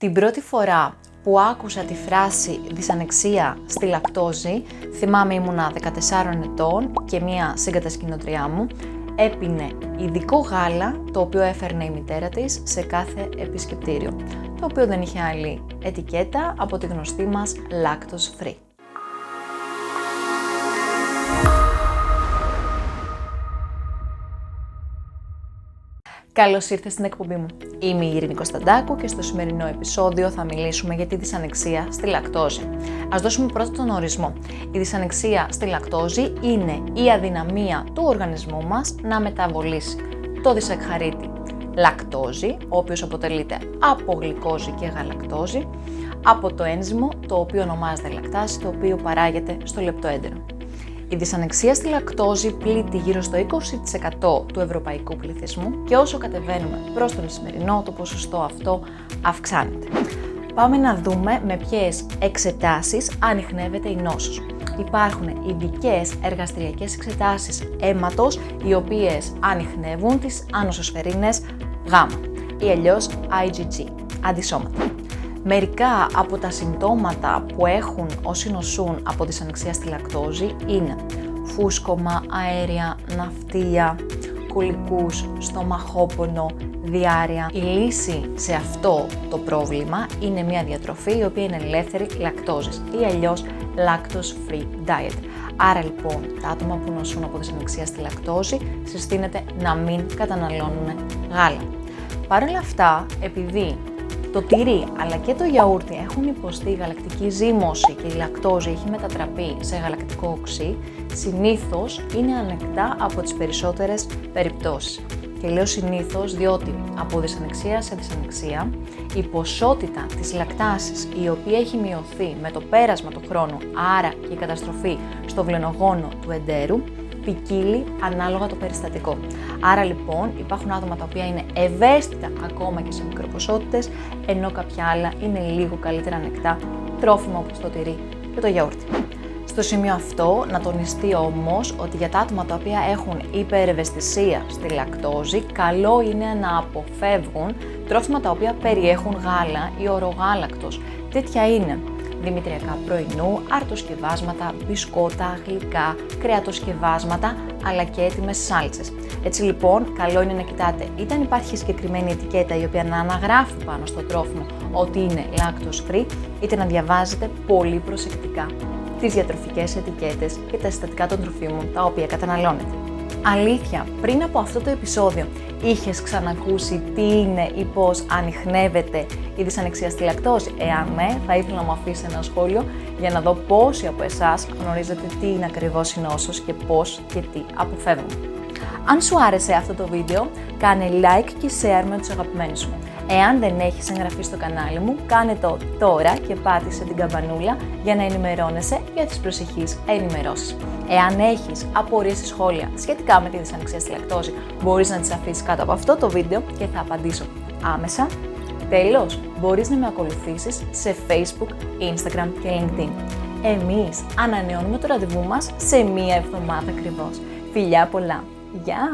Την πρώτη φορά που άκουσα τη φράση δυσανεξία στη λακτόζη, θυμάμαι ήμουνα 14 ετών και μία συγκατασκηνωτριά μου έπινε ειδικό γάλα, το οποίο έφερνε η μητέρα της σε κάθε επισκεπτήριο, το οποίο δεν είχε άλλη ετικέτα από τη γνωστή μας lactose free. Καλώς ήρθες στην εκπομπή μου. Είμαι η Ειρήνη Κωνσταντάκου και στο σημερινό επεισόδιο θα μιλήσουμε για τη δυσανεξία στη λακτόζη. Ας δώσουμε πρώτα τον ορισμό. Η δυσανεξία στη λακτόζη είναι η αδυναμία του οργανισμού μας να μεταβολήσει το δισακχαρίτη λακτόζη, ο οποίος αποτελείται από γλυκόζη και γαλακτόζη, από το ένζυμο το οποίο ονομάζεται λακτάση, το οποίο παράγεται στο λεπτοέντερο. Η δυσανεξία στη λακτόζη πλήττει γύρω στο 20% του ευρωπαϊκού πληθυσμού και όσο κατεβαίνουμε προς τον Ισημερινό, το ποσοστό αυτό αυξάνεται. Πάμε να δούμε με ποιες εξετάσεις ανιχνεύεται η νόσος. Υπάρχουν ειδικές εργαστηριακές εξετάσεις αίματος, οι οποίες ανιχνεύουν τις άνοσοσφαιρίνες Γ ή αλλιώς IgG, αντισώματα. Μερικά από τα συμπτώματα που έχουν όσοι νοσούν από δυσανεξία στη λακτόζη είναι φούσκωμα, αέρια, ναυτία, κολικούς, στομαχόπονο, διάρρεια. Η λύση σε αυτό το πρόβλημα είναι μια διατροφή η οποία είναι ελεύθερη λακτόζης ή αλλιώς lactose free diet. Άρα λοιπόν τα άτομα που νοσούν από δυσανεξία στη λακτόζη συστήνεται να μην καταναλώνουν γάλα. Παρ' όλα αυτά, επειδή το τυρί αλλά και το γιαούρτι έχουν υποστεί γαλακτική ζύμωση και η λακτόζη έχει μετατραπεί σε γαλακτικό οξύ, συνήθως είναι ανεκτά από τις περισσότερες περιπτώσεις. Και λέω συνήθως διότι από δυσανεξία σε δυσανεξία η ποσότητα της λακτάσης η οποία έχει μειωθεί με το πέρασμα του χρόνου, άρα και η καταστροφή στο βλενογόνο του εντέρου, ποικίλει ανάλογα το περιστατικό. Άρα λοιπόν υπάρχουν άτομα τα οποία είναι ευαίσθητα ακόμα και σε μικροποσότητες, ενώ κάποια άλλα είναι λίγο καλύτερα ανεκτά τρόφιμα όπως το τυρί και το γιαούρτι. Στο σημείο αυτό να τονιστεί όμως ότι για τα άτομα τα οποία έχουν υπερευαισθησία στη λακτόζη, καλό είναι να αποφεύγουν τρόφιμα τα οποία περιέχουν γάλα ή ορογάλακτος. Τέτοια είναι δημητριακά πρωινού, αρτοσκευάσματα, μπισκότα, γλυκά, κρεατοσκευάσματα, αλλά και έτοιμες σάλτσες. Έτσι λοιπόν, καλό είναι να κοιτάτε είτε αν υπάρχει συγκεκριμένη ετικέτα η οποία να αναγράφει πάνω στο τρόφιμο ότι είναι lactose free, είτε να διαβάζετε πολύ προσεκτικά τις διατροφικές ετικέτες και τα συστατικά των τροφίμων τα οποία καταναλώνετε. Αλήθεια, πριν από αυτό το επεισόδιο είχες ξανακούσει τι είναι ή πώς ανιχνεύεται η δυσανεξία στη λακτόζη? Εάν ναι, θα ήθελα να μου αφήσει ένα σχόλιο για να δω πόσοι από εσάς γνωρίζετε τι είναι ακριβώς η νόσος και πώς και τι αποφεύγουμε. Αν σου άρεσε αυτό το βίντεο, κάνε like και share με τους αγαπημένους σου. Εάν δεν έχεις εγγραφεί στο κανάλι μου, κάνε το τώρα και πάτησε την καμπανούλα για να ενημερώνεσαι για τις προσεχείς ενημερώσεις. Εάν έχεις απορίες ή σχόλια σχετικά με τη δυσανεξία στη λακτόζη, μπορείς να τις αφήσεις κάτω από αυτό το βίντεο και θα απαντήσω άμεσα. Τέλος, μπορείς να με ακολουθήσεις σε Facebook, Instagram και LinkedIn. Εμείς ανανεώνουμε το ραντεβού μας σε μία εβδομάδα ακριβώς. Φιλιά πολλά! Γεια!